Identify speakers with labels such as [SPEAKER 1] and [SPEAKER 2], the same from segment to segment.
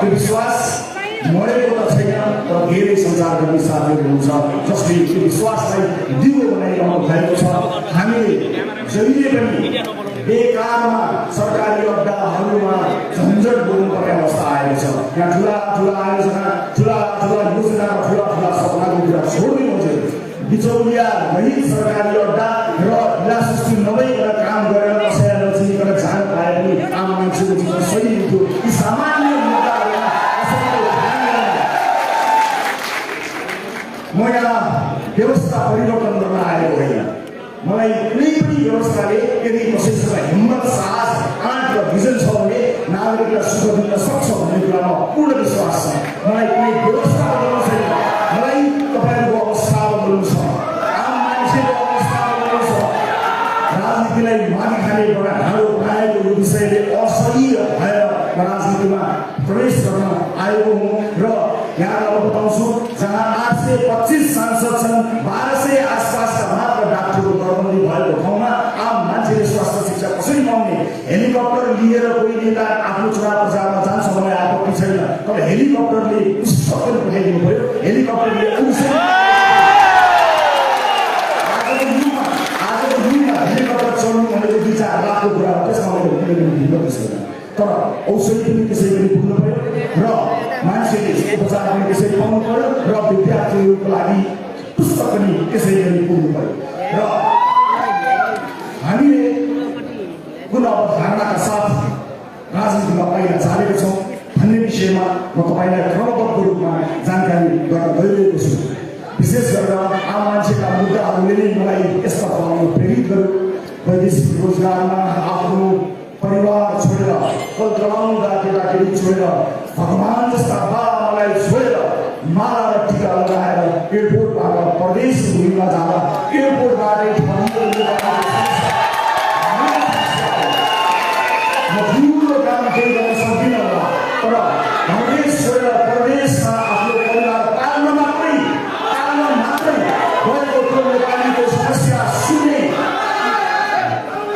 [SPEAKER 1] त्यो विश्वास मरेको त छैन तर धेरै सञ्चारकर्मी साथीहरू हुन्छ जसले त्यो विश्वासलाई दिगो बनाइरहनु भएको छ। हामीले जहिले पनि बेकारमा सरकारी अड्डाहरूमा झन्झट बोल्नुपर्ने अवस्था आएको छ। यहाँ ठुला ठुला आयोजना ठुला ठुला योजना र ठुला ठुला सपनाको कुरा छोड्नु पर्छ। बिचौलिया रहित सरकारी अड्डा र विलासुष्टि नभइकन काम गरेर कसैलाई नचिनिकन जान पाए पनि आम मान्छेको जीवन सही हुन्थ्यो। यी सामान्य मुद्दाहरूमा म यहाँ व्यवस्था परिवर्तन गर्न आएको होइन। मलाई कुनै पनि व्यवस्थाले यदि कसैसँग हिम्मत साहस आँट र भिजन छ भने नागरिकलाई सुख दिन सक्छ भन्ने कुरामा पूर्ण विश्वास छ। मलाई कुनै व्यवस्था बदल्नु छैन, मलाई तपाईँहरूको अवस्था बदल्नु छ, आम मान्छेको अवस्था बदल्नु छ। राजनीतिलाई माथि खाने ढाडो बनाएको यो विषयले असह्य भएर राजनीतिमा प्रवेश गर्न आएको हुँ र यहाँलाई बताउँछु जहाँ 825 सांसद छन्, 1200 आसपासका मात्र डाक्टरको दरबन्दी भएको ठाउँमा आम मान्छेले स्वास्थ्य शिक्षा कसरी पाउने? हेलिकप्टर लिएर कोही नेता आफ्नो चुनाव प्रचारमा जान्छ भने आपत्ति छैन, तर हेलिकप्टरले पुस्तक पनि पठाइदिनु पर्यो। हेलिकप्टरले आजको युगमा हेलिकप्टर चढ्नु भनेको 2-4 लाखको कुरा हो। त्यसमा मैले कुनै पनि हिम्मत छैन, तर औषधि पनि त्यसै गरी पुग्नु पर्यो र मान्छेले उपचार पनि त्यसरी पाउनु पर्यो र विद्यार्थीहरूको लागि पुस्तक पनि त्यसै गरी पुग्नु पर्यो। र हामीले कुन अवधारणाका साथ राजनीतिमा पहिला चालेका छौँ भन्ने विषयमा म तपाईँलाई क्रमबद्ध रूपमा जानकारी गर्न गइरहेको छु। विशेष गरेर आम मान्छेका मुद्दाहरूले नै मलाई यस्ता बनाउन प्रेरित गर्यो। वैदेशिक रोजगारमा आफ्नो परिवार छोडेर, कल चलाउनुका केटाकेटी छोडेर, भगवान जस्ता बाबालाई छोडेर माला र टिका लगाएर एयरपोर्टबाट परदेश भूमिमा जाँदा एयरपोर्टबाटै म ठुलो काम केही गर्न सक्दिनँ होला, तर परदेश छोडेर परदेशमा आफ्नो परिवार पाल्न मात्रै गएको त्यो नेपालीको समस्या सुन्ने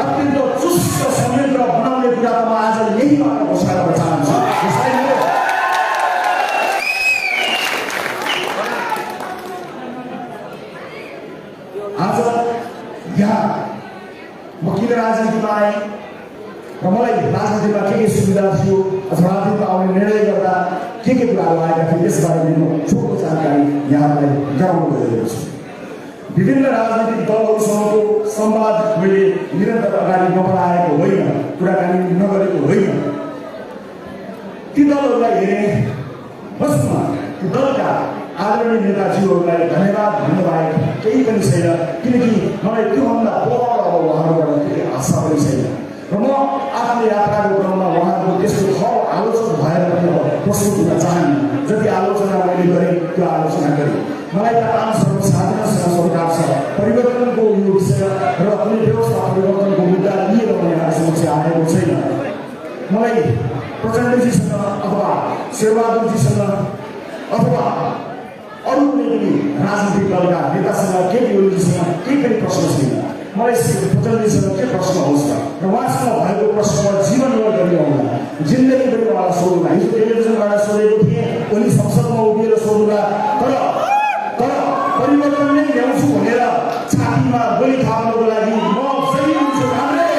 [SPEAKER 1] अत्यन्त चुस्त संयन्त्र बनाउने कुरा त म आज यहीबाट घोषणा गर्न चाहन्छु। आज यहाँ म किन राजनीतिमा आएँ र मलाई राजनीतिमा के सुविधा थियो अथवा राजनीतिमा आउने निर्णय गर्दा के कुराहरू आएका थिए यसबारे म छोटो जानकारी यहाँलाई गराउन गइरहेको छु। विभिन्न राजनीतिक दलहरूसँगको संवाद मैले निरन्तर अगाडि नबढाएको होइन, कुराकानी नगरेको होइन। ती दलहरूलाई हेरेँ, बसमा ती दलका आदरणीय नेताजीहरूलाई धन्यवाद भन्नु बाहेक केही पनि छैन, किनकि मलाई त्योभन्दा बढ उहाँहरूबाट केही आशा पनि छैन र म आफ्नो यात्राको क्रममा उहाँहरूको त्यस्तो थप आलोचना भएर पनि प्रस्तुत हुन चाहन्न। जति आलोचना मैले गरेँ त्यो आलोचना गरेँ। मलाई त आम सर्वसाधारणसँग सरकार छ, परिवर्तनको यो विषय र कुनै व्यवस्था परिवर्तनको मुद्दा लिएर म यहाँ समक्ष आएको छैन। मलाई प्रचण्डजीसँग अथवा शेरबहादुरजीसँग अथवा अरू कुनै पनि राजनीतिक दलका नेतासँग केपी ओलीजीसँग केही पनि प्रश्न छैन। मलाई प्रचण्डजीसँग के प्रश्न होस् त र उहाँसँग भएको प्रश्नमा जीवनभर गरिरहँदा जिन्दगीभरि उहाँलाई सोध्नुला। हिजो टेलिभिजनबाट सोधेको थिएँ, ओली संसदमा उभिएर सोध्नुला, तर परिवर्तन नै ल्याउँछु भनेर छातीमा गोली थाप्नको लागि म सही हुन्छु राम्रै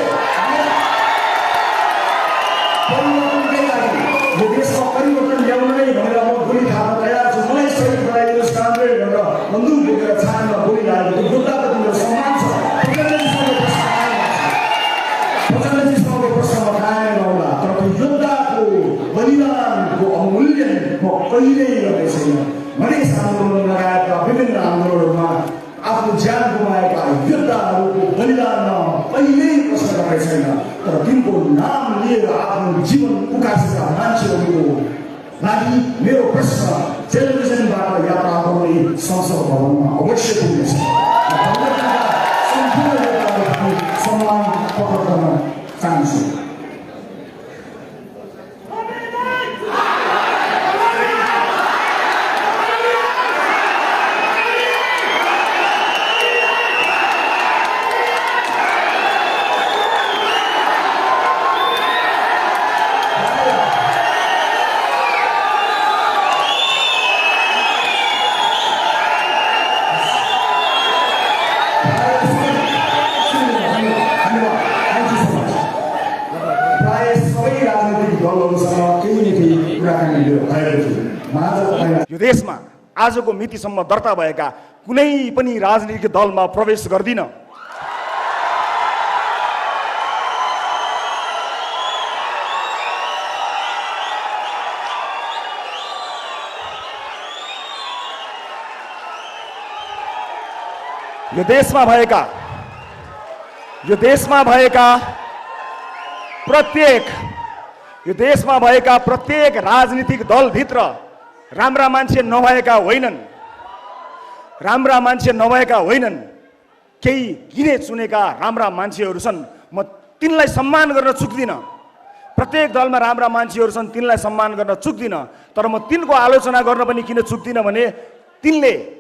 [SPEAKER 1] परिवर्तनकै लागि यो देशमा परिवर्तन ल्याउनु नै भनेर म गोली थाप्न तयार छु। मलाई सही गराइदिनुहोस् राम्रै भनेर बन्दुक बोकेर छातीमा गोली लागेको योद्धा त तिम्रो सम्मान छ। प्रचण्डजीसँग प्रश्नमा कायम नहोला, तर त्यो योद्धाको बलिदानको अमूल्यन म कहिल्यै गर्ने छैन। मधेस आन्दोलन लगायतका विभिन्न आन्दोलनहरूमा आफ्नो ज्यान गुमाएका योद्धाहरूको बलिदानमा कहिल्यै प्रश्न गर्ने छैन, तर तिनको नाम लिएर आफ्नो जीवन उकासेका मान्छेहरूको लागि मेरो प्रश्न टेलिभिजनबाट यात्रा गर्ने संसद भवनमा अवश्य पुग्नेछ। सम्पूर्ण योद्धाहरूलाई सम्मान प्रकट गर्न चाहन्छु। यो देशमा आजको मितिसम्म दर्ता भएका कुनै पनि राजनीतिक दलमा प्रवेश गर्दिन। यो देशमा भएका प्रत्येक राजनीतिक दलभित्र राम्रा मान्छे नभएका होइनन्, केही गिने चुनेका राम्रा मान्छेहरू छन्। म तिनलाई सम्मान गर्न चुक्दिनँ। प्रत्येक दलमा राम्रा मान्छेहरू छन्, तिनलाई सम्मान गर्न चुक्दिनँ। तर म तिनको आलोचना गर्न पनि किन चुक्दिनँ भने तिनले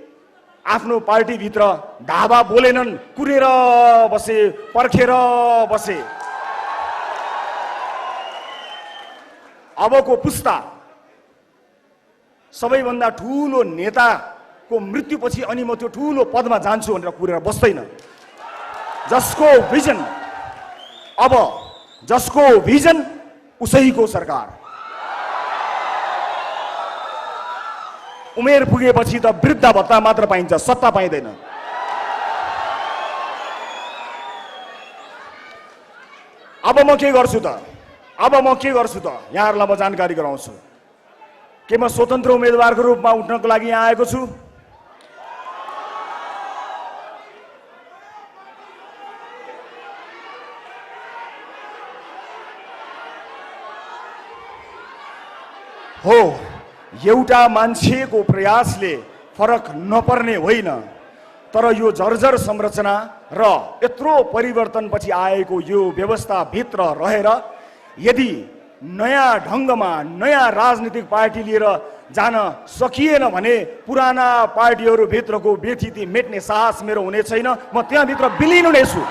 [SPEAKER 1] आफ्नो पार्टीभित्र ढाबा बोलेनन्, कुरेर बसे, पर्खेर बसे। अबको पुस्ता सबैभन्दा ठुलो नेताको मृत्युपछि अनि म त्यो ठुलो पदमा जान्छु भनेर कुरेर बस्दैन। जसको भिजन उसैको सरकार। उमेर पुगेपछि त वृद्ध भत्ता मात्र पाइन्छ, सत्ता पाइँदैन। अब म के गर्छु त यहाँहरूलाई म जानकारी गराउँछु। के म स्वतन्त्र उम्मेदवारको रूपमा उठ्नको लागि यहाँ आएको छु? हो, एउटा मान्छेको प्रयासले फरक नपर्ने होइन, तर यो जर्जर संरचना र यत्रो परिवर्तनपछि आएको यो व्यवस्थाभित्र रहेर यदि नयाँ ढङ्गमा नयाँ राजनीतिक पार्टी लिएर जान सकिएन भने पुराना पार्टीहरूभित्रको व्यथिति मेट्ने साहस मेरो हुने छैन। म त्यहाँभित्र विलिन हुनेछु।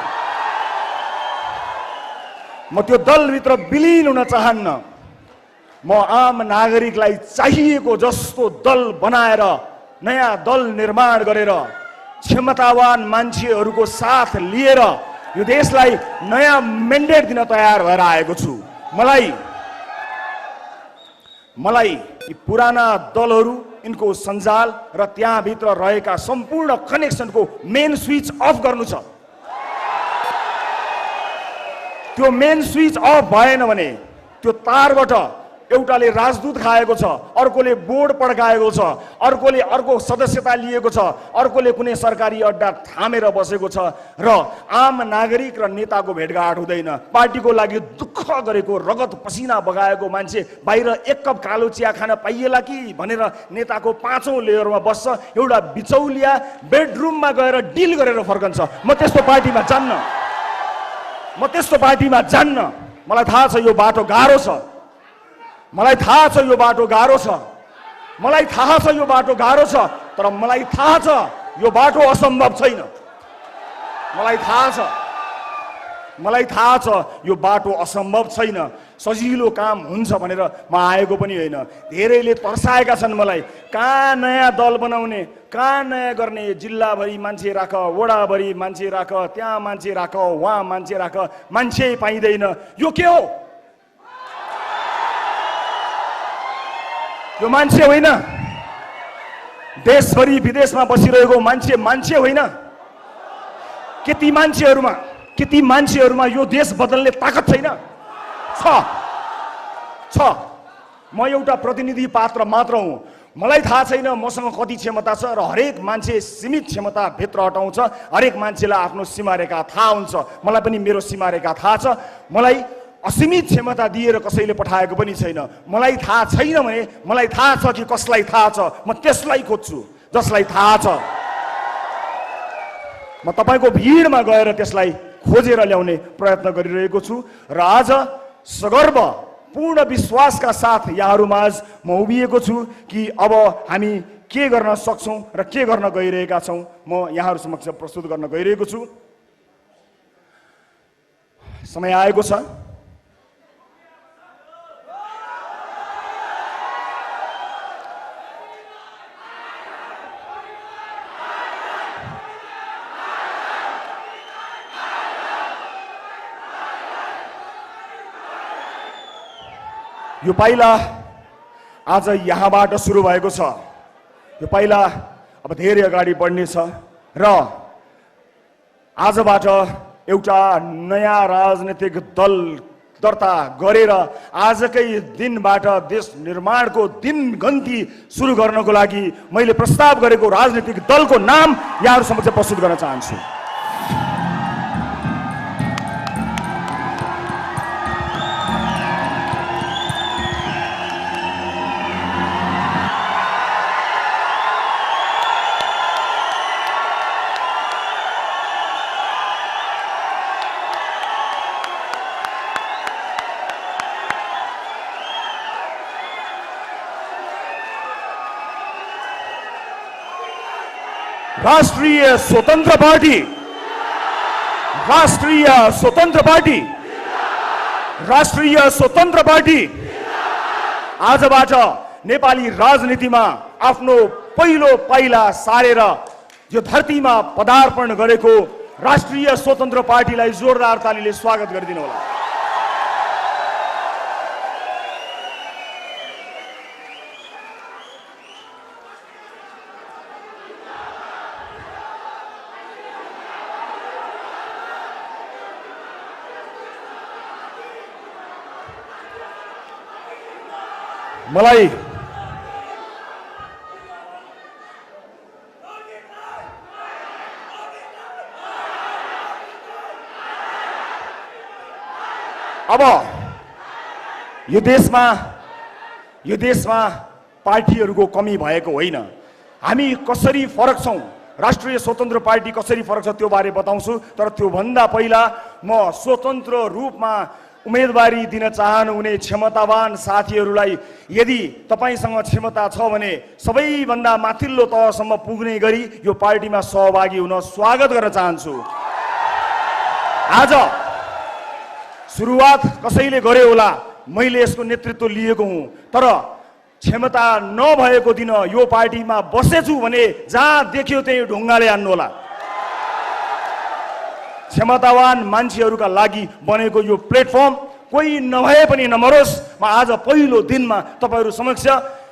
[SPEAKER 1] म त्यो दलभित्र विलिन हुन चाहन्न। म आम नागरिकलाई चाहिएको जस्तो दल बनाएर, नयाँ दल निर्माण गरेर, क्षमतावान मान्छेहरूको साथ लिएर यो देशलाई नयाँ मेन्डेट दिन तयार भएर आएको छु। मलाई यी पुराना दलहरू, यिनको सञ्जाल र त्यहाँभित्र रहेका सम्पूर्ण कनेक्सनको मेन स्विच अफ गर्नु छ। त्यो मेन स्विच अफ भएन भने त्यो तारबाट एउटाले राजदूत खाएको छ, अर्कोले बोर्ड पड्काएको छ, अर्कोले अर्को सदस्यता लिएको छ, अर्कोले कुनै सरकारी अड्डा थामेर बसेको छ र आम नागरिक र नेताको भेटघाट हुँदैन। पार्टीको लागि दुःख गरेको, रगत पसिना बगाएको मान्छे बाहिर एक कप कालो चिया खान पाइएला कि भनेर नेताको 5औं लेयरमा बस्छ। एउटा बिचौलिया बेडरुममा गएर डिल गरेर फर्कन्छ। म त्यस्तो पार्टीमा जान्न। मलाई थाहा छ यो बाटो गाह्रो छ। मलाई थाहा छ यो बाटो गाह्रो छ, तर मलाई थाहा छ यो बाटो असम्भव छैन। यो बाटो असम्भव छैन। सजिलो काम हुन्छ भनेर म आएको पनि होइन। धेरैले तर्साएका छन् मलाई, कहाँ नयाँ दल बनाउने, कहाँ नयाँ गर्ने, जिल्लाभरि मान्छे राख, वडाभरि मान्छे राख, त्यहाँ मान्छे राख, वहाँ मान्छे राख, मान्छे पाइँदैन। यो के हो? यो मान्छे होइन। देशभरि विदेशमा बसिरहेको मान्छे होइन। के ती मान्छेहरूमा यो देश बदल्ने ताकत छैन? छ। म एउटा प्रतिनिधि पात्र मात्र हुँ। मलाई थाहा छैन मसँग कति क्षमता छ र हरेक मान्छे सीमित क्षमता भित्र हटाउँछ। हरेक मान्छेलाई आफ्नो सीमारेखा थाहा हुन्छ। मलाई पनि मेरो सीमारेखा थाहा छ। मलाई असीमित क्षमता दिएर कसैले पठाएको पनि छैन। मलाई थाहा छैन भने मलाई थाहा छ कि कसलाई थाहा छ, म त्यसलाई खोज्छु जसलाई थाहा छ। म तपाईको भिडमा गएर त्यसलाई खोजेर ल्याउने प्रयत्न गरिरहेको छु र आज सगर्व पूर्ण विश्वासका साथ यहाँहरूमाझ म उभिएको छु कि अब हामी के गर्न सक्छौं र के गर्न गइरहेका छौं म यहाँहरू समक्ष प्रस्तुत गर्न गइरहेको छु। समय आएको छ। यो पाइला
[SPEAKER 2] आज यहाँबाट सुरु भएको छ। यो पहिला अब धेरै अगाडि बढ्नेछ र आजबाट एउटा नयाँ राजनीतिक दल दर्ता गरेर आजकै दिनबाट देश निर्माणको दिनगन्ती सुरु गर्नको लागि मैले प्रस्ताव गरेको राजनीतिक दलको नाम यहाँहरू समक्ष प्रस्तुत गर्न चाहन्छु। राष्ट्रिय स्वतन्त्र पार्टी, राष्ट्रिय स्वतन्त्र पार्टी, राष्ट्रिय स्वतन्त्र पार्टी आजबाट नेपाली राजनीतिमा आफ्नो पहिलो पाइला सारेर यो धरतीमा पदार्पण गरेको राष्ट्रिय स्वतन्त्र पार्टीलाई जोरदार तालीले स्वागत गरिदिनु होला। मलाई अब यो देशमा पार्टीहरूको कमी भएको होइन। हामी कसरी फरक छौं, राष्ट्रिय स्वतन्त्र पार्टी कसरी फरक छ त्यो बारे बताउँछु। तर त्यो भन्दा पहिला म स्वतन्त्र रूपमा उम्मेदवारी दिन चाहनुहुने क्षमतावान साथीहरूलाई यदि तपाईसँग क्षमता छ भने सबैभन्दा माथिल्लो तहसम्म पुग्ने गरी यो पार्टीमा सहभागी हुन स्वागत गर्न चाहन्छु। आज सुरुवात कसैले गरे होला, मैले यसको नेतृत्व लिएको हुँ, तर क्षमता नभएको दिन यो पार्टीमा बसेछु भने जहाँ देख्यो त्यही ढुङ्गाले हान्नु होला। क्षमतावान मान्छेहरूका लागि बनेको यो प्लेटफर्म कोही नभए पनि नमरोस्। म आज पहिलो दिनमा तपाईहरू समक्ष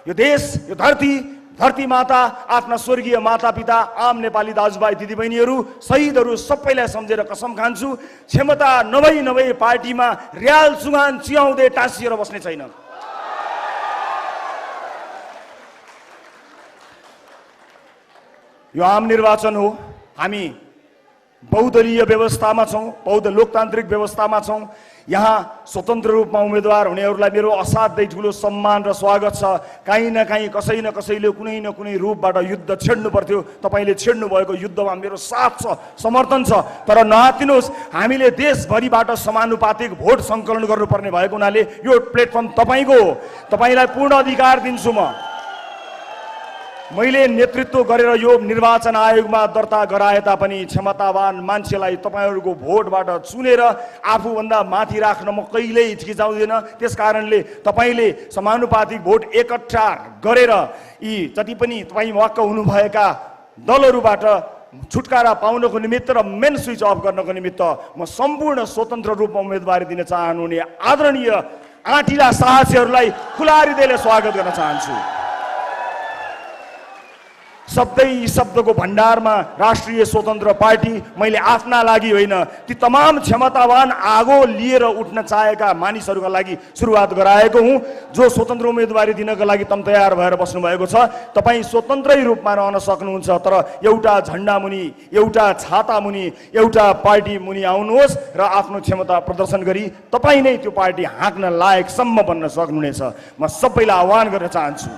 [SPEAKER 2] यो देश, यो धरती माता, आफ्ना स्वर्गीय मातापिता, आम नेपाली दाजुभाइ दिदीबहिनीहरू, शहीदहरू सबैलाई सम्झेर कसम खान्छु, क्षमता नभई पार्टीमा र्याल सुगान चियाउँदै टाँसिएर बस्ने छैन। यो आम निर्वाचन हो। हामी बहुदलीय व्यवस्थामा छौं, बहुदलीय लोकतान्त्रिक व्यवस्थामा छौं। यहाँ स्वतन्त्र रूपमा उम्मेदवार हुनेहरूलाई मेरो असाध्यै ठुलो सम्मान र स्वागत छ। कहीँ न कहीँ कसै न कसैले कुनै न कुनै रूपबाट युद्ध छेड्नु पर्थ्यो। तपाईले छेड्नु भएको युद्धमा मेरो साथ छ, समर्थन छ। तर नआत्तिनुहोस्, हामीले देशभरिबाट समानुपातिक भोट सङ्कलन गर्नुपर्ने भएको हुनाले यो प्लेटफर्म तपाईको हो। तपाईलाई पूर्ण अधिकार दिन्छु। मैले नेतृत्व गरेर यो निर्वाचन आयोगमा दर्ता गराए तापनि क्षमतावान मान्छेलाई तपाईहरूको भोटबाट चुनेर आफूभन्दा माथि राख्न म कहिल्यै हिचकिचाउँदिन। त्यसकारणले तपाईले समानुपातिक भोट एकट्ठा गरेर यी जति पनि तपाई वाक्क हुनुभएका दलहरूबाट छुटकारा पाउनको निमित्त र मेन स्विच अफ गर्नको निमित्त म सम्पूर्ण स्वतन्त्र रूपमा उम्मेदवारी दिन चाहनुहुने आदरणीय आँटिला साहसीहरूलाई खुला हृदयले स्वागत गर्न चाहन्छु। शब्दको भण्डारमा राष्ट्रिय स्वतन्त्र पार्टी मैले आफ्ना लागि होइन, ती तमाम क्षमतावान आगो लिएर उठ्न चाहेका मानिसहरूका लागि सुरुवात गराएको हुँ। जो स्वतन्त्र उम्मेदवारी दिनका लागि तम तयार भएर बस्नु भएको छ, तपाईँ स्वतन्त्रै रूपमा रहन सक्नुहुन्छ। तर एउटा झण्डा मुनि, एउटा छाता मुनि, एउटा पार्टी मुनि आउनुहोस् र आफ्नो क्षमता प्रदर्शन गरी तपाईँ नै त्यो पार्टी हाँक्न लायकसम्म बन्न सक्नुहुनेछ। म सबैलाई आह्वान गर्न चाहन्छु।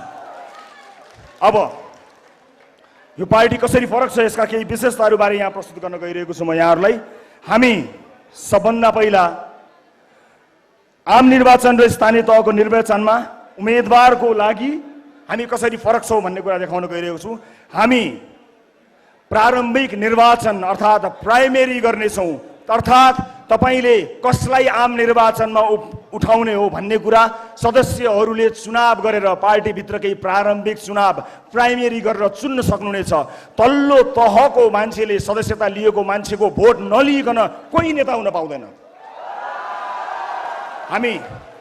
[SPEAKER 2] अब यो पार्टी कसरी फरक छ यसका केही विशेषताहरू बारे यहाँ प्रस्तुत गर्न गइरहेको छु म यहाँहरूलाई। हामी सबभन्दा पहिला आम निर्वाचन र स्थानीय तहको निर्वाचनमा उम्मेदवारको लागि हामी कसरी फरक छौं भन्ने कुरा देखाउन गइरहेको छु। हामी प्रारम्भिक निर्वाचन अर्थात् प्राइमेरी गर्नेछौँ। अर्थात् तपाईले कसलाई आम निर्वाचनमा उठाउने हो भन्ने कुरा सदस्यहरूले चुनाव गरेर पार्टीभित्रकै प्रारम्भिक चुनाव प्राइमेरी गरेर चुन्न सक्नुहुनेछ। तल्लो तहको मान्छेले सदस्यता लिएको मान्छेको भोट नलिइकन कोही नेता हुन पाउँदैन। हामी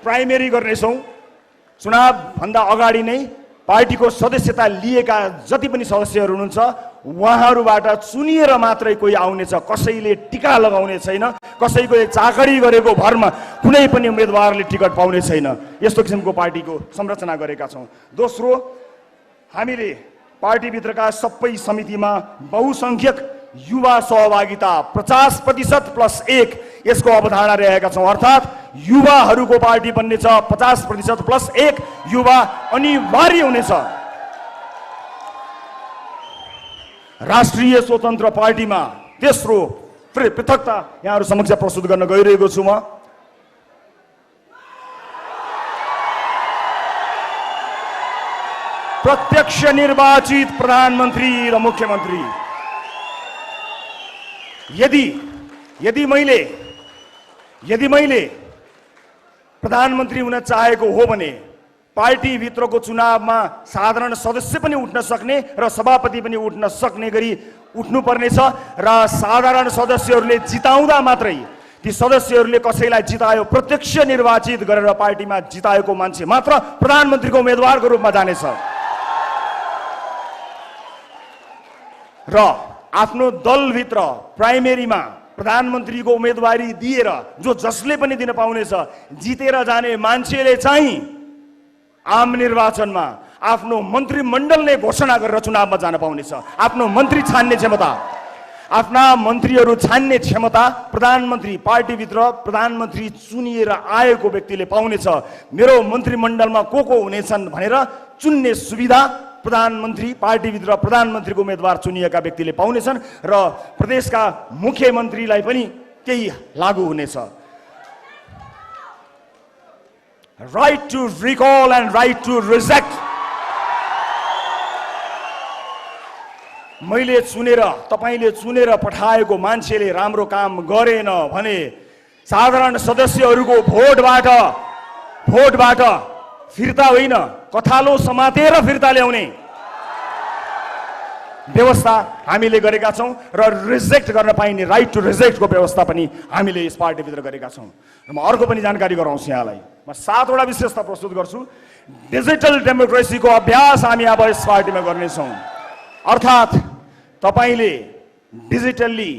[SPEAKER 2] प्राइमेरी गर्नेछौँ। चुनावभन्दा अगाडि नै पार्टीको सदस्यता लिएका जति पनि सदस्यहरू हुनुहुन्छ उहाँहरूबाट चुनिएर मात्रै कोही आउनेछ। कसैले टिका लगाउने छैन, कसैको चाकरी गरेको भरमा कुनै पनि उम्मेदवारले टिकट पाउने छैन। यस्तो किसिमको पार्टीको संरचना गरेका छौँ। दोस्रो, हामीले पार्टीभित्रका सबै समितिमा बहुसङ्ख्यक युवा सहभागिता 50% + 1 यसको अवधारणा रहेका छौँ। अर्थात् युवाहरूको पार्टी बन्ने छ, 50% + 1 युवा अनिवार्य हुनेछ। राष्ट्रिय स्वतन्त्र पार्टीमा तेस्रो पृथकता यहाँहरू समक्ष प्रस्तुत गर्न गइरहेको छु म। प्रत्यक्ष निर्वाचित प्रधानमन्त्री र मुख्यमन्त्री। यदि मैले प्रधानमन्त्री हुन चाहेको हो भने पार्टीभित्रको चुनावमा साधारण सदस्य पनि उठ्न सक्ने र सभापति पनि उठ्न सक्ने गरी उठ्नुपर्नेछ र साधारण सदस्यहरूले जिताउँदा मात्रै ती सदस्यहरूले कसैलाई जितायो, प्रत्यक्ष निर्वाचित गरेर पार्टीमा जिताएको मान्छे मात्र प्रधानमन्त्रीको उम्मेदवारको रूपमा जानेछ। र आफ्नो दलभित्र प्राइमेरीमा प्रधानमन्त्रीको उम्मेदवारी दिएर जसले पनि दिन पाउनेछ, जितेर जाने मान्छेले चाहिँ आम निर्वाचनमा आफ्नो मन्त्रीमण्डल नै घोषणा गरेर चुनावमा जान पाउनेछ। आफ्नो मन्त्री छान्ने क्षमता, आफ्ना मन्त्रीहरू छान्ने क्षमता प्रधानमन्त्री, पार्टीभित्र प्रधानमन्त्री चुनिएर आएको व्यक्तिले पाउनेछ। मेरो मन्त्रीमण्डलमा को हुनेछन् भनेर चुन्ने सुविधा प्रधानमन्त्री, पार्टीभित्र प्रधानमन्त्रीको उम्मेदवार चुनिएका व्यक्तिले पाउनेछन् र प्रदेशका मुख्यमन्त्रीलाई पनि त्यही लागू हुनेछ। Right to recall and right to reject. मैले चुनेर, तपाईले चुनेर पठाएको मान्छेले राम्रो काम गरेन भने साधारण सदस्यहरूको भोटबाट फिर्ता होइन, कथालो समातेर फिर्ता ल्याउने व्यवस्था हामीले गरेका छौँ र रिजेक्ट गर्न पाइने राइट टु रिजेक्टको व्यवस्था पनि हामीले यस पार्टीभित्र गरेका छौँ। र म अर्को पनि जानकारी गराउँछु यहाँलाई। म 7 वटा विशेषता प्रस्तुत गर्छु। डिजिटल डेमोक्रेसीको अभ्यास हामी अब यस पार्टीमा गर्नेछौँ। अर्थात् तपाईले डिजिटल्ली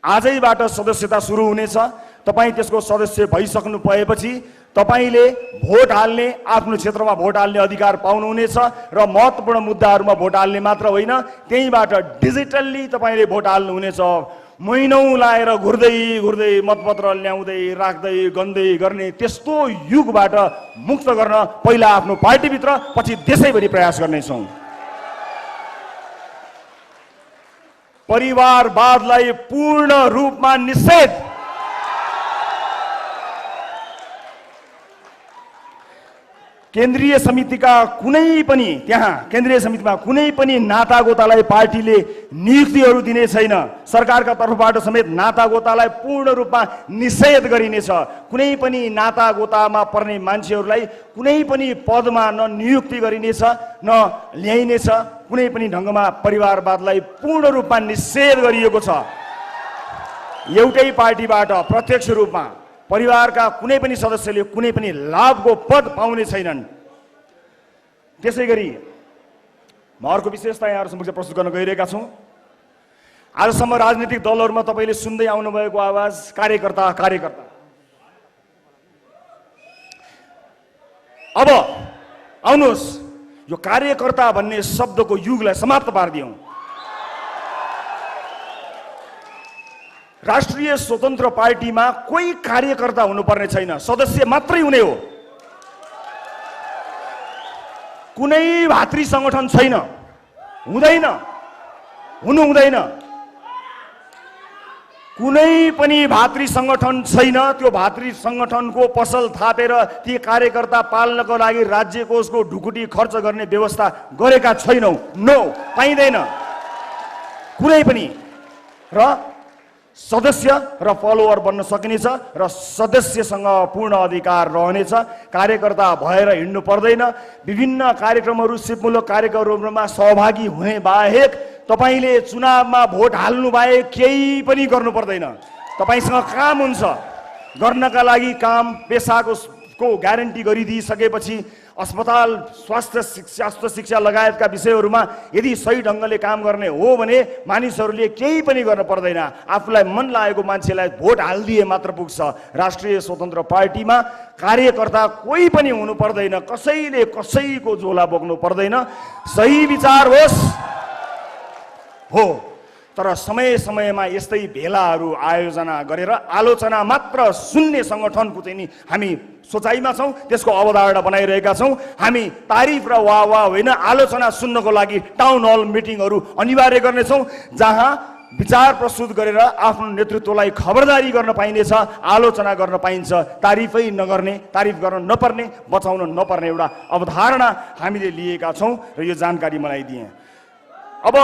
[SPEAKER 2] आजैबाट सदस्यता सुरु हुनेछ। तपाईँ त्यसको सदस्य भइसक्नु भएपछि तपाईले भोट हाल्ने, आफ्नो क्षेत्रमा भोट हाल्ने अधिकार पाउनुहुनेछ र महत्त्वपूर्ण मुद्दाहरूमा भोट हाल्ने मात्र होइन, त्यहीँबाट डिजिटल्ली तपाईँले भोट हाल्नुहुनेछ। महिनौँ लाएर घुर्दै मतपत्र ल्याउँदै राख्दै गन्दै गर्ने त्यस्तो युगबाट मुक्त गर्न पहिला आफ्नो पार्टीभित्र पछि देशैभरि प्रयास गर्नेछौँ। परिवारवादलाई पूर्ण रूपमा निषेध। केन्द्रीय समितिमा कुनै पनि नातागोतालाई पार्टीले नियुक्तिहरू दिने छैन। सरकारका तर्फबाट समेत नातागोतालाई पूर्ण रूपमा निषेध गरिनेछ। कुनै पनि नातागोतामा पर्ने मान्छेहरूलाई कुनै पनि पदमा न नियुक्ति गरिनेछ न ल्याइनेछ। कुनै पनि ढङ्गमा परिवारवादलाई पूर्ण रूपमा निषेध गरिएको छ। एउटै पार्टीबाट प्रत्यक्ष रूपमा परिवारका कुनै पनि सदस्यले कुनै पनि लाभको पद पाउने छैनन्। त्यसैगरी म अर्को विशेषता यहाँहरू समक्ष प्रस्तुत गर्न गइरहेका छौँ। आजसम्म राजनीतिक दलहरूमा तपाईँले सुन्दै आउनुभएको आवाज कार्यकर्ता। अब आउनुहोस्, यो कार्यकर्ता भन्ने शब्दको युगलाई समाप्त पारिदियौँ। राष्ट्रिय स्वतन्त्र पार्टीमा कोही कार्यकर्ता हुनुपर्ने छैन, सदस्य मात्रै हुने हो। कुनै भातृ संगठन छैन, हुनु हुँदैन। कुनै पनि भातृ संगठन छैन। त्यो भातृ संगठनको पसल थापेर ती कार्यकर्ता पाल्नको लागि राज्य कोषको ढुकुटी खर्च गर्ने व्यवस्था गरेका छैनौँ। नो, पाइँदैन कुनै पनि। र सदस्य र फलोवर बन्न सकिनेछ र सदस्यसँग पूर्ण अधिकार रहनेछ। कार्यकर्ता भएर हिँड्नु पर्दैन। विभिन्न कार्यक्रमहरू, सिपमूलक कार्यक्रमहरूमा सहभागी हुने बाहेक तपाईले चुनावमा भोट हाल्नु बाहेक केही पनि गर्नु पर्दैन। तपाईसँग काम हुन्छ, गर्नका लागि काम पेसाको ग्यारेन्टी गरिदिइसकेपछि अस्पताल, स्वास्थ्य शिक्षा लगायतका विषयहरूमा यदि सही ढङ्गले काम गर्ने हो भने मानिसहरूले केही पनि गर्न पर्दैन। आफूलाई मन लागेको मान्छेलाई भोट हालिदिए मात्र पुग्छ। राष्ट्रिय स्वतन्त्र पार्टीमा कार्यकर्ता कोही पनि हुनु पर्दैन, कसैले कसैको झोला बोक्नु पर्दैन। सही विचार होस् हो, तर समय समयमा यस्तै भेलाहरू आयोजना गरेर आलोचना मात्र सुन्ने सङ्गठनको चाहिँ नि हामी सोचाइमा छौँ, त्यसको अवधारणा बनाइरहेका छौँ। हामी तारिफ र वाह होइन, आलोचना सुन्नको लागि टाउन हल मिटिङहरू अनिवार्य गर्नेछौँ, जहाँ विचार प्रस्तुत गरेर आफ्नो नेतृत्वलाई खबरदारी गर्न पाइनेछ, आलोचना गर्न पाइन्छ। तारिफै नगर्ने, तारिफ गर्न नपर्ने, बचाउन नपर्ने एउटा अवधारणा हामीले लिएका छौँ र यो जानकारी मलाई दिएँ। अब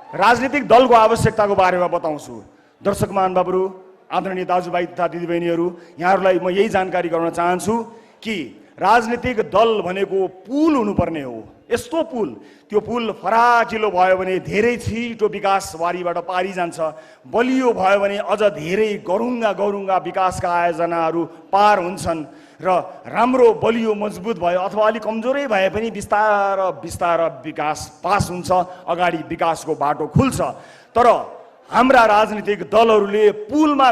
[SPEAKER 2] राजनीतिक दलको आवश्यकताको बारेमा बताउँछु। दर्शक महानुभावहरू, आदरणीय दाजुभाइ तथा दिदीबहिनीहरू, यहाँहरूलाई म यही जानकारी गराउन चाहन्छु कि राजनीतिक दल भनेको पुल हुनुपर्ने हो। यस्तो पुल, त्यो पुल फराकिलो भयो भने धेरै छिटो विकासबारीबाट पारी जान्छ, बलियो भयो भने अझ धेरै गरुङ्गा विकासका आयोजनाहरू पार हुन्छन् र राम्रो बलियो मजबुत भयो अथवा अलिक कमजोरै भए पनि बिस्तार विकास पास हुन्छ, अगाडि विकासको बाटो खुल्छ। तर हाम्रा राजनीतिक दलहरूले पुलमा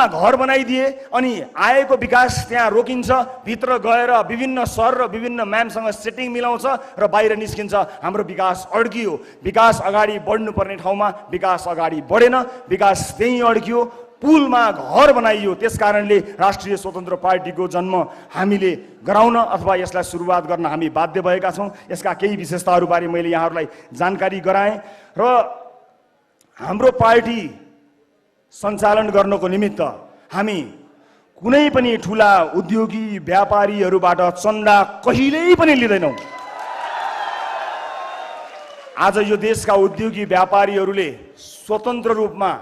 [SPEAKER 2] घर बनाइदिए अनि आएको विकास त्यहाँ रोकिन्छ, भित्र गएर विभिन्न सर र विभिन्न म्यामसँग सेटिङ मिलाउँछ र बाहिर निस्किन्छ। हाम्रो विकास अड्कियो। विकास अगाडि बढ्नुपर्ने ठाउँमा विकास अगाडि बढेन, विकास त्यहीँ अड्कियो, पुलमा घर बनाइयो। त्यसकारणले राष्ट्रिय स्वतन्त्र पार्टीको जन्म हामीले गराउन अथवा यसलाई सुरुवात गर्न हामी बाध्य भएका छौँ। यसका केही विशेषताहरूबारे मैले यहाँहरूलाई जानकारी गराएँ र हाम्रो पार्टी सञ्चालन गर्नको निमित्त हामी कुनै पनि ठुला उद्योगी व्यापारीहरूबाट चन्दा कहिल्यै पनि लिँदैनौँ। आज यो देशका उद्योगी व्यापारीहरूले स्वतन्त्र रूपमा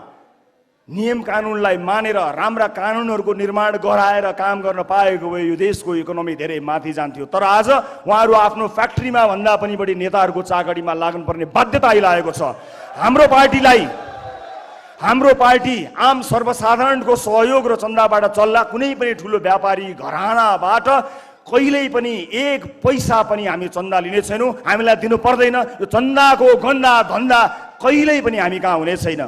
[SPEAKER 2] नियम कानुनलाई मानेर राम्रा कानुनहरूको निर्माण गराएर काम गर्न पाएको भए यो देशको इकोनोमी धेरै माथि जान्थ्यो। तर आज उहाँहरू आफ्नो फ्याक्ट्रीमा भन्दा पनि बढी नेताहरूको चाकरीमा लाग्नुपर्ने बाध्यता आइरहेको छ। हाम्रो पार्टी आम सर्वसाधारणको सहयोग र चन्दाबाट चल्ला। कुनै पनि ठुलो व्यापारी घरानाबाट कहिल्यै पनि एक पैसा पनि हामी चन्दा लिने छैनौँ, हामीलाई दिनु पर्दैन। यो चन्दाको गन्दा धन्दा कहिल्यै पनि हामी कहाँ हुने छैन।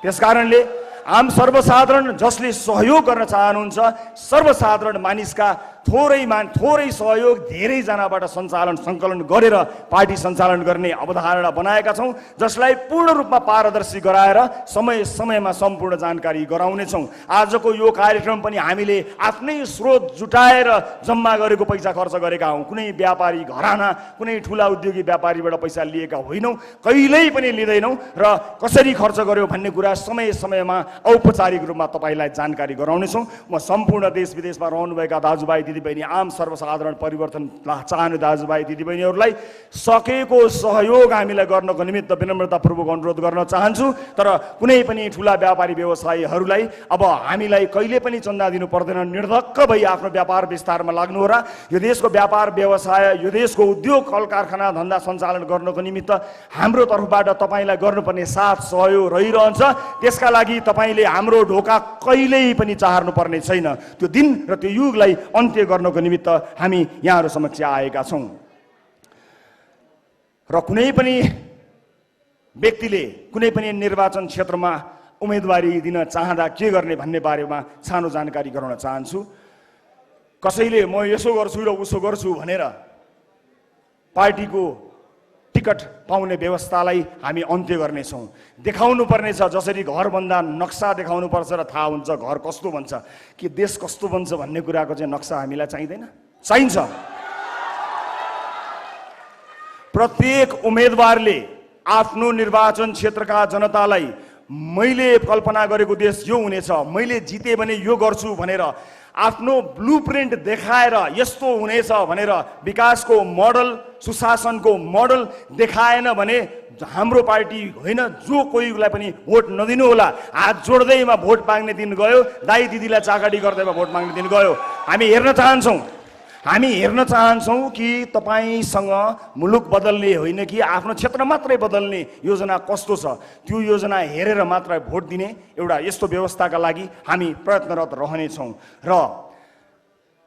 [SPEAKER 2] त्यसकारणले आम सर्वसाधारण जसले सहयोग गर्न चाहनुहुन्छ, सर्वसाधारण मानिसका थोरै सहयोग धेरैजनाबाट सङ्कलन गरेर पार्टी सञ्चालन गर्ने अवधारणा बनाएका छौँ, जसलाई पूर्ण रूपमा पारदर्शी गराएर समय समयमा सम्पूर्ण जानकारी गराउनेछौँ। आजको यो कार्यक्रम पनि हामीले आफ्नै स्रोत जुटाएर जम्मा गरेको पैसा खर्च गरेका हौँ। कुनै व्यापारी घराना, कुनै ठुला उद्योगी व्यापारीबाट पैसा लिएका होइनौँ, कहिल्यै पनि लिँदैनौँ र कसरी खर्च गर्यो भन्ने कुरा समय समयमा औपचारिक रूपमा तपाईँलाई जानकारी गराउनेछौँ। म सम्पूर्ण देश विदेशमा रहनुभएका दाजुभाइ दिदीबहिनी, आम सर्वसाधारण परिवर्तन चाहने दाजुभाइ दिदीबहिनीहरूलाई सकेको सहयोग हामीलाई गर्नको निमित्त विनम्रतापूर्वक अनुरोध गर्न चाहन्छु। तर कुनै पनि ठुला व्यापारी व्यवसायीहरूलाई अब हामीलाई कहिले पनि चन्दा दिनु पर्दैन, निर्धक्क भई आफ्नो व्यापार विस्तारमा लाग्नुहोला। यो देशको व्यापार व्यवसाय, यो देशको उद्योग कल कारखाना धन्दा सञ्चालन गर्नको निमित्त हाम्रो तर्फबाट तपाईँलाई गर्नुपर्ने साथ सहयोग रहिरहन्छ। त्यसका लागि तपाईँले हाम्रो ढोका कहिल्यै पनि चाहर्नु पर्ने छैन। त्यो दिन र त्यो युगलाई अन्त्य गर्नको निमित्त हामी यहाँहरू समक्ष आएका छौँ। र कुनै पनि व्यक्तिले कुनै पनि निर्वाचन क्षेत्रमा उम्मेदवारी दिन चाहँदा के गर्ने भन्ने बारेमा सानो जानकारी गराउन चाहन्छु। कसैले म यसो गर्छु र उसो गर्छु भनेर पार्टीको टिकट पाउने व्यवस्थालाई हामी अन्त्य गर्नेछौँ। देखाउनु पर्नेछ, जसरी घर बन्दा नक्सा देखाउनु पर्छ र थाहा हुन्छ घर कस्तो बन्छ, कि देश कस्तो बन्छ भन्ने कुराको चाहिँ नक्सा हामीलाई चाहिन्छ। प्रत्येक उम्मेदवारले आफ्नो निर्वाचन क्षेत्रका जनतालाई मैले कल्पना गरेको देश यो हुनेछ, मैले जिते भने यो गर्छु भनेर आफ्नो ब्लुप्रिन्ट देखाएर यस्तो हुनेछ भनेर विकासको मोडल, सुशासनको मोडल देखाएन भने हाम्रो पार्टी होइन, जो कोहीलाई पनि भोट नदिनु होला। हात जोड्दैमा भोट माग्ने दिन गयो, दाइ दिदीलाई चाकरी गर्दैमा भोट माग्ने दिन गयो। हामी हेर्न चाहन्छौँ कि तपाईँसँग मुलुक बदल्ने होइन कि आफ्नो क्षेत्र मात्रै बदल्ने योजना कस्तो छ, त्यो योजना हेरेर मात्र भोट दिने एउटा यस्तो व्यवस्थाका लागि हामी प्रयत्नरत रहनेछौँ। र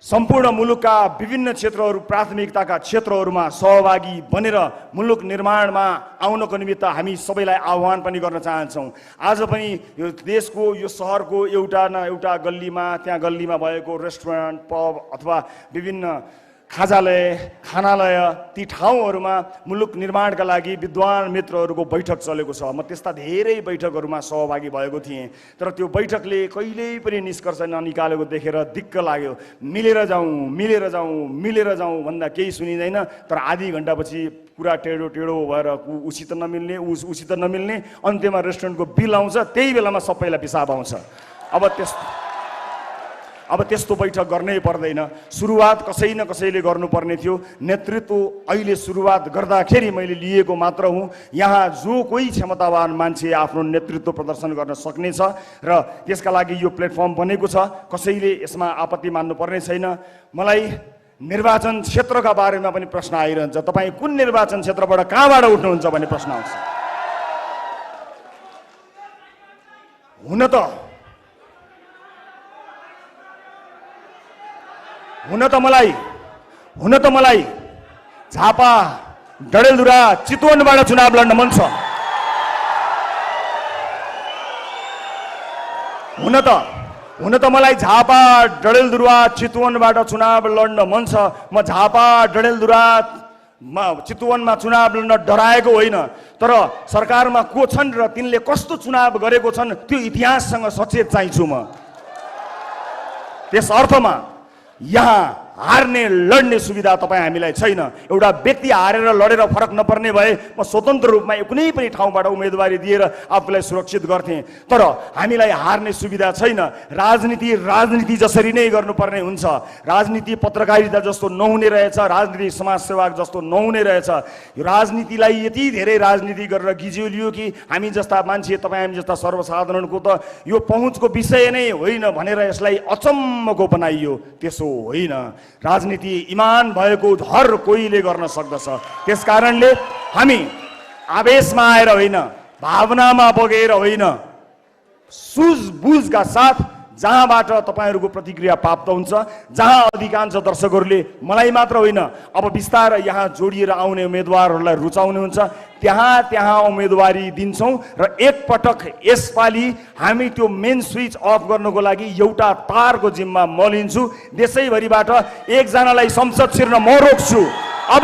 [SPEAKER 2] सम्पूर्ण मुलुकका विभिन्न क्षेत्रहरू प्राथमिकताका क्षेत्रहरूमा सहभागी बनेर मुलुक निर्माणमा आउनको निमित्त हामी सबैलाई आह्वान पनि गर्न चाहन्छौँ। आज पनि यो देशको यो सहरको एउटा न एउटा गल्लीमा त्यहाँ गल्लीमा भएको रेस्टुरेन्ट पब अथवा विभिन्न खाजालय खानालय ती ठाउँहरूमा मुलुक निर्माणका लागि विद्वान मित्रहरूको बैठक चलेको छ। म त्यस्ता धेरै बैठकहरूमा सहभागी भएको थिएँ, तर त्यो बैठकले कहिल्यै पनि निष्कर्ष ननिकालेको देखेर दिक्क लाग्यो। मिलेर जाउँ भन्दा केही सुनिँदैन, तर आधी घन्टापछि कुरा टेढो भएर उसित नमिल्ने अन्त्यमा रेस्टुरेन्टको बिल आउँछ, त्यही बेलामा सबैलाई पिसाब आउँछ। अब त्यस्तो बैठक गर्नै पर्दैन। सुरुवात कसै न कसैले गर्नुपर्ने थियो। नेतृत्व अहिले सुरुवात गर्दाखेरि मैले लिएको मात्र हुँ। यहाँ जो कोही क्षमतावान मान्छे आफ्नो नेतृत्व प्रदर्शन गर्न सक्नेछ र त्यसका लागि यो प्लेटफर्म बनेको छ। कसैले यसमा आपत्ति मान्नुपर्ने छैन। मलाई निर्वाचन क्षेत्रका बारेमा पनि प्रश्न आइरहन्छ, तपाईँ कुन निर्वाचन क्षेत्रबाट कहाँबाट उठ्नुहुन्छ भन्ने प्रश्न आउँछ। हुन त मलाई झापा डडेलधुरा चितवनबाट चुनाव लड्न मन छ। हुन त मलाई झापा डडेलधुरा चितवनबाट चुनाव लड्न मन छ। म झापा डडेलधुरा चितवनमा चुनाव लड्न डराएको होइन, तर सरकारमा को छन् र तिनले कस्तो चुनाव गरेको छन् त्यो इतिहाससँग सचेत चाहिन्छु म। त्यस अर्थमा यहाँ हार्ने लड्ने सुविधा तपाईँ हामीलाई छैन। एउटा व्यक्ति हारेर लडेर फरक नपर्ने भए म स्वतन्त्र रूपमा कुनै पनि ठाउँबाट उम्मेदवारी दिएर आफूलाई सुरक्षित गर्थेँ, तर हामीलाई हार्ने सुविधा छैन। राजनीति जसरी नै गर्नुपर्ने हुन्छ। राजनीति पत्रकारिता जस्तो नहुने रहेछ, राजनीति समाजसेवा जस्तो नहुने रहेछ। यो राजनीतिलाई यति धेरै राजनीति गरेर गिज्योलियो कि हामी जस्ता मान्छे, तपाईँ हामी जस्ता सर्वसाधारणको त यो पहुँचको विषय नै होइन भनेर यसलाई अचम्मको बनाइयो। त्यसो होइन। राजनीति इमान भएको हर कोहीले गर्न सक्दछ। त्यस कारणले हामी आवेशमा आएर होइन, भावनामा बगेर होइन, सुझबुझका साथ जहाँबाट तपाईँहरूको प्रतिक्रिया प्राप्त हुन्छ, जहाँ अधिकांश दर्शकहरूले मलाई मात्र होइन अब बिस्तारै यहाँ जोडिएर आउने उम्मेदवारहरूलाई रुचाउनुहुन्छ, त्यहाँ उम्मेदवारी दिन्छौँ। र एकपटक यसपालि हामी त्यो मेन स्विच अफ गर्नको लागि एउटा तारको जिम्मा म लिन्छु। देशैभरिबाट एकजनालाई संसद छिर्न म रोक्छु। अब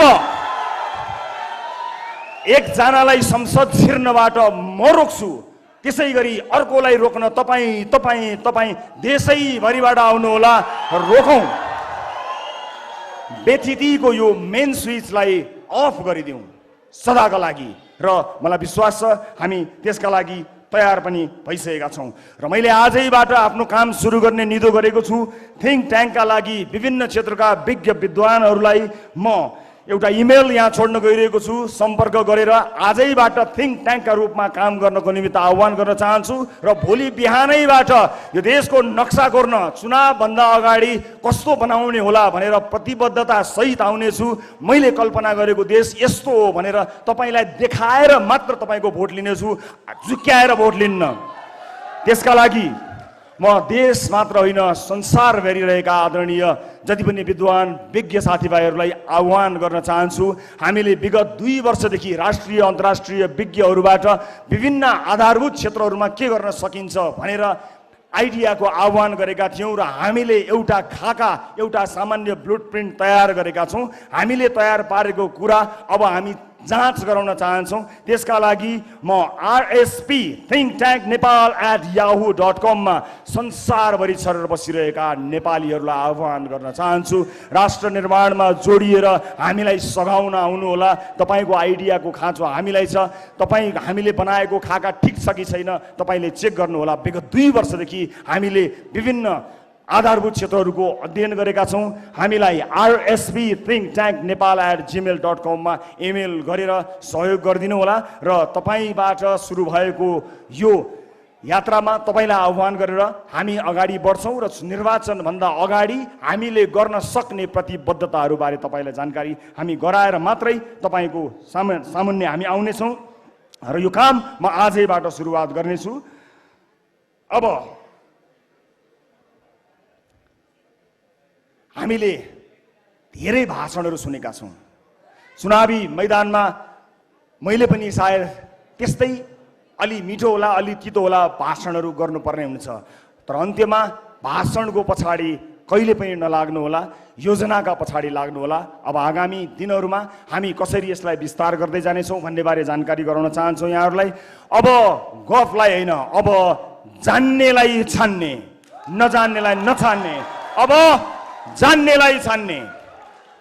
[SPEAKER 2] एकजनालाई संसद छिर्नबाट म रोक्छु, त्यसै गरी अर्कोलाई रोक्न तपाईँ देशैभरिबाट आउनुहोला, रोकौँ। व्यथितिको यो मेन स्विचलाई अफ गरिदिउँ सदाका लागि। र मलाई विश्वास छ हामी त्यसका लागि तयार पनि भइसकेका छौँ। र मैले आजैबाट आफ्नो काम सुरु गर्ने निधो गरेको छु। थिङ्क ट्याङ्कका लागि विभिन्न क्षेत्रका विज्ञ विद्वानहरूलाई म एउटा इमेल यहाँ छोड्न गइरहेको छु। सम्पर्क गरेर आजैबाट थिङ्क ट्याङ्कका रूपमा काम गर्नको निमित्त आह्वान गर्न चाहन्छु। र भोलि बिहानैबाट यो देशको नक्सा कोर्न चुनावभन्दा अगाडि कस्तो बनाउने होला भनेर प्रतिबद्धता सहित आउनेछु। मैले कल्पना गरेको देश यस्तो हो भनेर तपाईँलाई देखाएर मात्र तपाईँको भोट लिनेछु, झुक्क्याएर भोट लिन्न। त्यसका लागि म देश मात्र होइन संसार भेरिरहेका आदरणीय जति पनि विद्वान विज्ञ साथीभाइहरूलाई आह्वान गर्न चाहन्छु। हामीले विगत 2 वर्षदेखि राष्ट्रिय अन्तर्राष्ट्रिय विज्ञहरूबाट विभिन्न आधारभूत क्षेत्रहरूमा के गर्न सकिन्छ भनेर आइडियाको आह्वान गरेका थियौँ र हामीले एउटा खाका, एउटा सामान्य ब्लुप्रिन्ट तयार गरेका छौँ। हामीले तयार पारेको कुरा अब हामी जाँच गराउन चाहन्छौँ। त्यसका लागि म RSP thinktanknepal@yahoo.com मा संसारभरि छरेर बसिरहेका नेपालीहरूलाई आह्वान गर्न चाहन्छु। राष्ट्र निर्माणमा जोडिएर हामीलाई सघाउन आउनुहोला। तपाईँको आइडियाको खाँचो हामीलाई छ। हामीले बनाएको खाका ठिक छ कि छैन तपाईँले चेक गर्नुहोला। विगत 2 वर्षदेखि हामीले विभिन्न आधारभूत क्षेत्रहरूको अध्ययन गरेका छौँ। हामीलाई RSP thinktanknepal@gmail.com मा इमेल गरेर सहयोग गरिदिनु होला। र तपाईँबाट सुरु भएको यो यात्रामा तपाईँलाई आह्वान गरेर हामी अगाडि बढ्छौँ र निर्वाचनभन्दा अगाडि हामीले गर्न सक्ने प्रतिबद्धताहरूबारे तपाईँलाई जानकारी हामी गराएर मात्रै तपाईँको सामुन्ने हामी आउनेछौँ। र यो काम म आजैबाट सुरुवात गर्नेछु। अब हामीले धेरै भाषणहरू सुनेका छौँ। चुनावी मैदानमा मैले पनि सायद त्यस्तै अलि मिठो होला अलि तितो होला भाषणहरू गर्नुपर्ने हुन्छ, तर अन्त्यमा भाषणको पछाडि कहिले पनि नलाग्नु होला, योजनाका पछाडि लाग्नु होला। अब आगामी दिनहरूमा हामी कसरी यसलाई विस्तार गर्दै जानेछौँ भन्ने बारे जानकारी गराउन चाहन्छौँ यहाँहरूलाई। अब गफलाई होइन, अब जान्नेलाई छान्ने, नजान्नेलाई नछान्ने, अब जान्नेलाई छान्ने,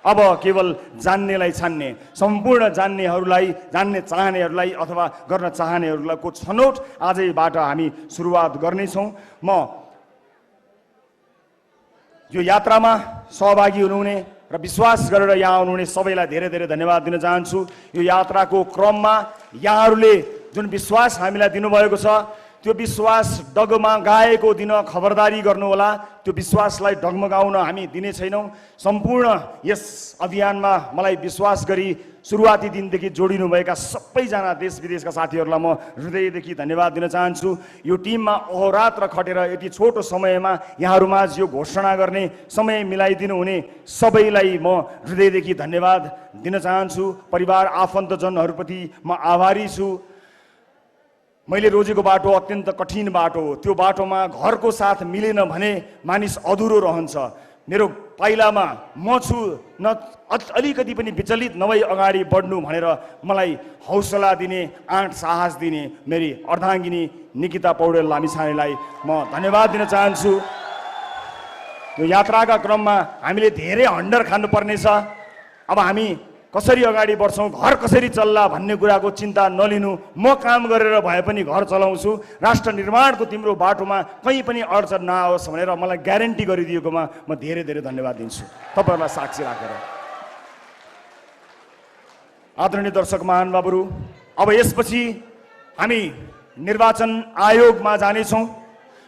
[SPEAKER 2] अब केवल जान्नेलाई छान्ने, सम्पूर्ण जान्नेहरूलाई, जान्ने चाहनेहरूलाई अथवा गर्न चाहनेहरूलाई को छनौट आजैबाट हामी सुरुवात गर्नेछौँ। म यो यात्रामा सहभागी हुनुहुने र विश्वास गरेर यहाँ आउनुहुने सबैलाई धेरै धेरै धन्यवाद दिन चाहन्छु। यो यात्राको क्रममा यहाँहरूले जुन विश्वास हामीलाई दिनुभएको छ त्यो विश्वास डगमगाएको दिन खबरदारी गर्नुहोला। त्यो विश्वासलाई डगमगाउन हामी दिने छैनौँ। सम्पूर्ण यस अभियानमा मलाई विश्वास गरी सुरुवाती दिनदेखि जोडिनुभएका सबैजना देश विदेशका साथीहरूलाई म हृदयदेखि धन्यवाद दिन चाहन्छु। यो टिममा अहोरात्र खटेर यति छोटो समयमा यहाँहरूमाझ यो घोषणा गर्ने समय मिलाइदिनु हुने सबैलाई म हृदयदेखि धन्यवाद दिन चाहन्छु। परिवार आफन्तजनहरूप्रति म आभारी छु। मैले रोजेको बाटो अत्यन्त कठिन बाटो हो, त्यो बाटोमा घरको साथ मिलेन भने मानिस अधुरो रहन्छ। मेरो पाइलामा म छु, न अलिकति पनि विचलित नभई अगाडि बढ्नु भनेर मलाई हौसला दिने, आँट साहस दिने मेरी अर्धाङ्गिनी निकिता पौडेल लामिछानेलाई म धन्यवाद दिन चाहन्छु। यो यात्राका क्रममा हामीले धेरै हन्डर खानुपर्नेछ। अब हामी कसरी अगाडि बढ्छौँ, घर कसरी चल्ला भन्ने कुराको चिन्ता नलिनु। म काम गरेर भए पनि घर चलाउँछु। राष्ट्र निर्माणको तिम्रो बाटोमा कहीँ पनि अडचन नआओस् भनेर मलाई ग्यारेन्टी गरिदिएकोमा म धेरै धेरै धन्यवाद दिन्छु तपाईँहरूलाई साक्षी राखेर। आदरणीय दर्शक महानुभावहरू, अब यसपछि हामी निर्वाचन आयोगमा जानेछौँ।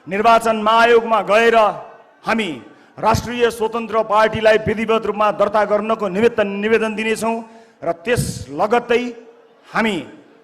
[SPEAKER 2] निर्वाचन आयोगमा गएर हामी राष्ट्रिय स्वतन्त्र पार्टीलाई विधिवत रूपमा दर्ता गर्नको निमित्त निवेदन दिनेछौँ र त्यस लगत्तै हामी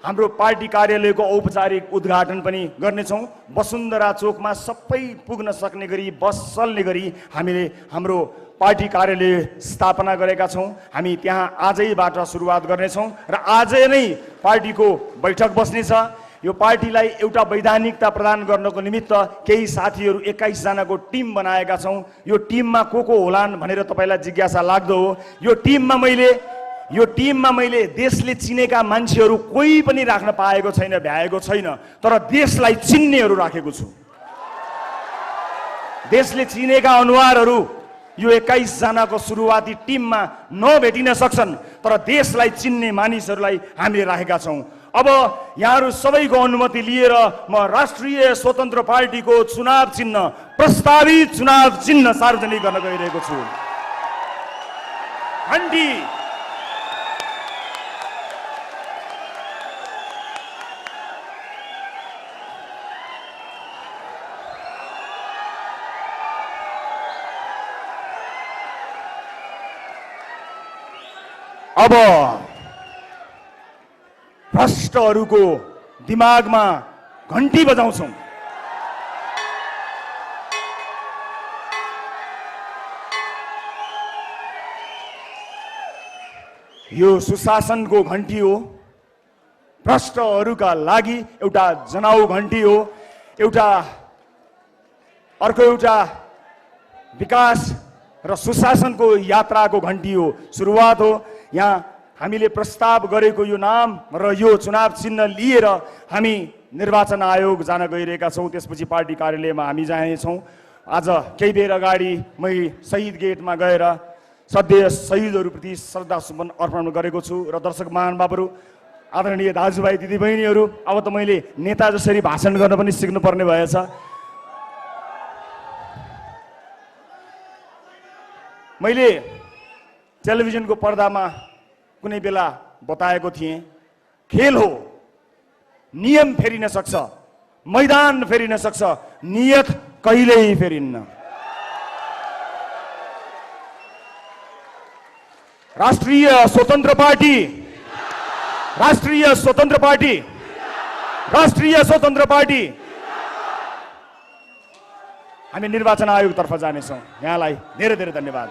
[SPEAKER 2] हाम्रो पार्टी कार्यालयको औपचारिक उद्घाटन पनि गर्नेछौँ। वसुन्धरा चोकमा सबै पुग्न सक्ने गरी, बस चल्ने गरी हामीले हाम्रो पार्टी कार्यालय स्थापना गरेका छौँ। हामी त्यहाँ आजैबाट सुरुवात गर्नेछौँ र आजै नै पार्टीको बैठक बस्नेछ। यो पार्टीलाई एउटा वैधानिकता प्रदान गर्नको निमित्त केही साथीहरू 21 जनाको टिम बनाएका छौँ। यो टिममा को होलान् भनेर तपाईँलाई जिज्ञासा लाग्दो हो। यो टिममा मैले देशले चिनेका मान्छेहरू कोही पनि राख्न पाएको छैन, भ्याएको छैन, तर देशलाई चिन्नेहरू राखेको छु। देशले चिनेका अनुहारहरू यो 21 जनाको सुरुवाती टिममा नभेटिन सक्छन्, तर देशलाई चिन्ने मानिसहरूलाई हामीले राखेका छौँ। अब यहाँहरू सबैको अनुमति लिएर म राष्ट्रिय स्वतन्त्र पार्टीको चुनाव चिन्ह, प्रस्तावित चुनाव चिन्ह सार्वजनिक गर्न गइरहेको छु। घण्टी अब भ्रष्टहरूको दिमागमा घण्टी बजाउँछौँ। यो सुशासनको घण्टी हो, भ्रष्टहरूका लागि एउटा जनाउ घण्टी हो, अर्को एउटा विकास र सुशासनको यात्राको घण्टी हो, सुरुवात हो। यहाँ हामीले प्रस्ताव गरेको यो नाम र यो चुनाव चिन्ह लिएर हामी निर्वाचन आयोग जान गइरहेका छौँ। त्यसपछि पार्टी कार्यालयमा हामी जानेछौँ। आज केही बेर अगाडि मैले शहीद गेटमा गएर सधैँ शहीदहरूप्रति श्रद्धासुमन अर्पण गरेको छु। र दर्शक महानुभावहरू, आदरणीय दाजुभाइ दिदीबहिनीहरू, अब त मैले नेता जसरी भाषण गर्न पनि सिक्नुपर्ने भएछ। मैले टेलिभिजनको पर्दामा कुनै बेला बताएको थिएँ, खेल हो, नियम फेरिन सक्छ, मैदान फेरिन सक्छ, नियत कहिल्यै फेरिन्न। राष्ट्रिय स्वतन्त्र पार्टी, राष्ट्रिय स्वतन्त्र पार्टी, राष्ट्रिय स्वतन्त्र पार्टी। हामी निर्वाचन आयोगतर्फ जानेछौँ। यहाँलाई धेरै धेरै धन्यवाद।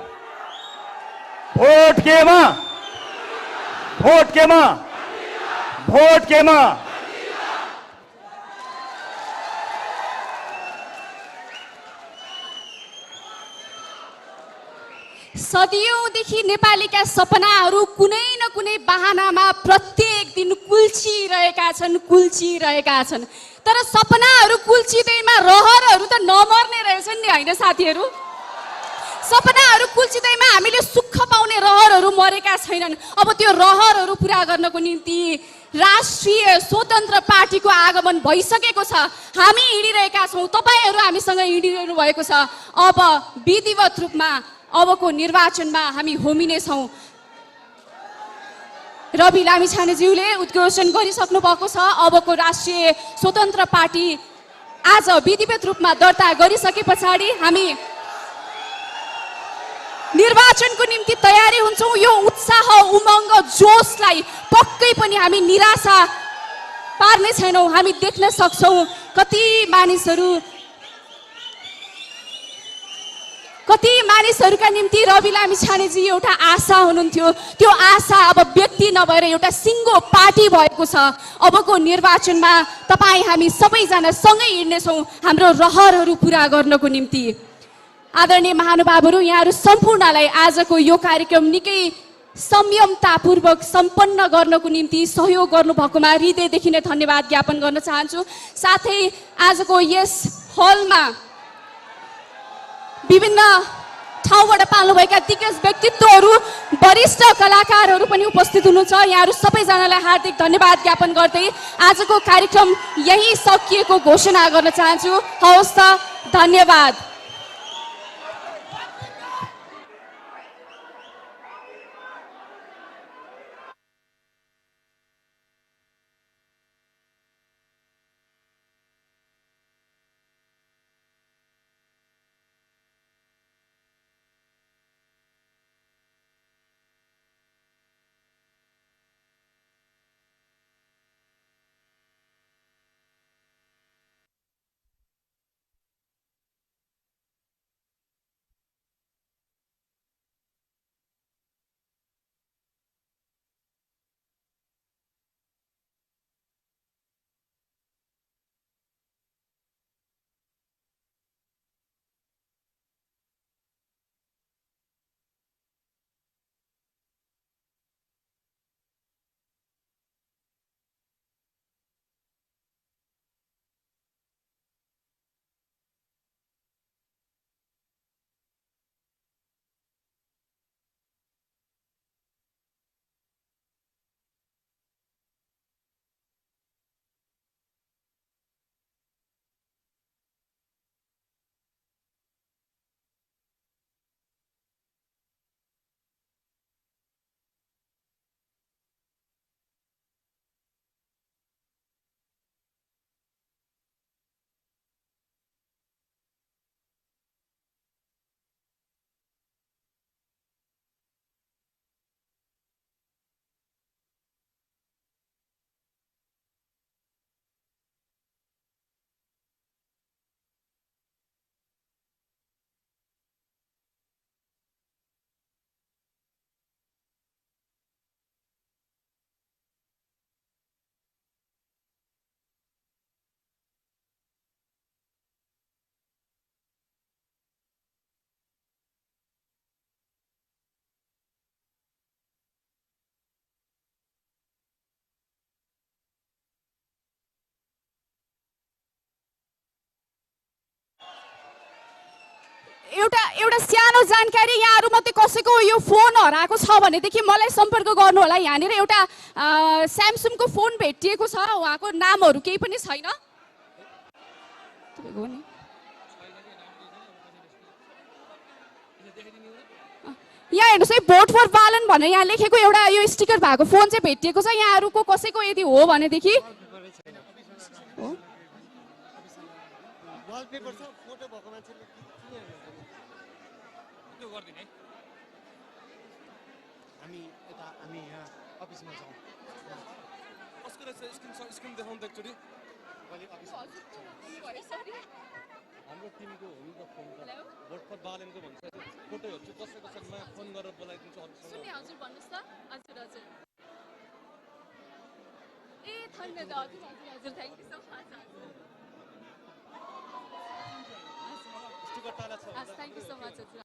[SPEAKER 2] भोट केमा भोट केमा भोट केमा
[SPEAKER 3] सदियौंदेखि नेपालीका सपनाहरू कुनै न कुनै बहानामा प्रत्येक दिन कुल्चिरहेका छन्। तर सपनाहरू कुल्चिँदैमा रहरहरू त नमर्ने रहेछन् नि, होइन साथीहरू? सपनाहरू कुल्चिँदैमा हामीले सुख पाउने रहरहरू मरेका छैनन्। अब त्यो रहरहरू पुरा गर्नको निम्ति राष्ट्रिय स्वतन्त्र पार्टीको आगमन भइसकेको छ। हामी हिँडिरहेका छौँ, तपाईँहरू हामीसँग हिँडिरहनु भएको छ। अब विधिवत रूपमा अबको निर्वाचनमा हामी होमिनेछौँ। रवि लामिछानेज्यूले उद्घोषण गरिसक्नु भएको छ। अबको राष्ट्रिय स्वतन्त्र पार्टी आज विधिवत रूपमा दर्ता गरिसके पछाडि हामी निर्वाचनको निम्ति तयारी हुन्छौँ। यो उत्साह, उमङ्ग, जोसलाई पक्कै पनि हामी निराशा पार्ने छैनौँ। हामी देख्न सक्छौँ कति मानिसहरूका निम्ति रवि लामिछानेजी एउटा आशा हुनुहुन्थ्यो। त्यो आशा अब व्यक्ति नभएर एउटा सिङ्गो पार्टी भएको छ। अबको निर्वाचनमा तपाईँ हामी सबैजना सँगै हिँड्नेछौँ हाम्रो रहरहरू पुरा गर्नको निम्ति। आदरणीय महानुभावहरू, यहाँहरू सम्पूर्णलाई आजको यो कार्यक्रम निकै संयमतापूर्वक सम्पन्न गर्नको निम्ति सहयोग गर्नुभएकोमा हृदयदेखि नै धन्यवाद ज्ञापन गर्न चाहन्छु। साथै आजको यस हलमा विभिन्न ठाउँबाट पाल्नुभएका दिग्गज व्यक्तित्वहरू, वरिष्ठ कलाकारहरू पनि उपस्थित हुनुहुन्छ। यहाँहरू सबैजनालाई हार्दिक धन्यवाद ज्ञापन गर्दै आजको कार्यक्रम यही सकिएको घोषणा गर्न चाहन्छु। हवस् त, धन्यवाद। एउटा सानो जानकारी, यहाँहरू मध्ये कसैको यो फोन हराएको छ भनेदेखि मलाई सम्पर्क गर्नु होला। यहाँनिर एउटा स्यामसङको फोन भेटिएको छ, उहाँको नामहरू केही पनि छैन। यहाँ हेर्नुहोस् है, भोट फर बालन भनेर यहाँ लेखेको एउटा यो स्टिकर भएको फोन चाहिँ भेटिएको छ। यहाँहरूको कसैको यदि हो भनेदेखि
[SPEAKER 4] हाम्रो टिमको हुनु त फोन त
[SPEAKER 3] हेलो?
[SPEAKER 4] भोटपत बालेनको भन्छ फोटो हेर्छु कसै कसैमा फोन गरेर बोलाइदिन्छु
[SPEAKER 3] सुन्ने
[SPEAKER 4] अरूसँग
[SPEAKER 3] हजुर भन्नुहोस् त हजुर हजुर ए धन्यवाद हजुर हजुर हजुर थ्याङ्क यू सो मच हजुर
[SPEAKER 4] स्टिकर टाला छ
[SPEAKER 3] थ्याङ्क यू सो मच हजुर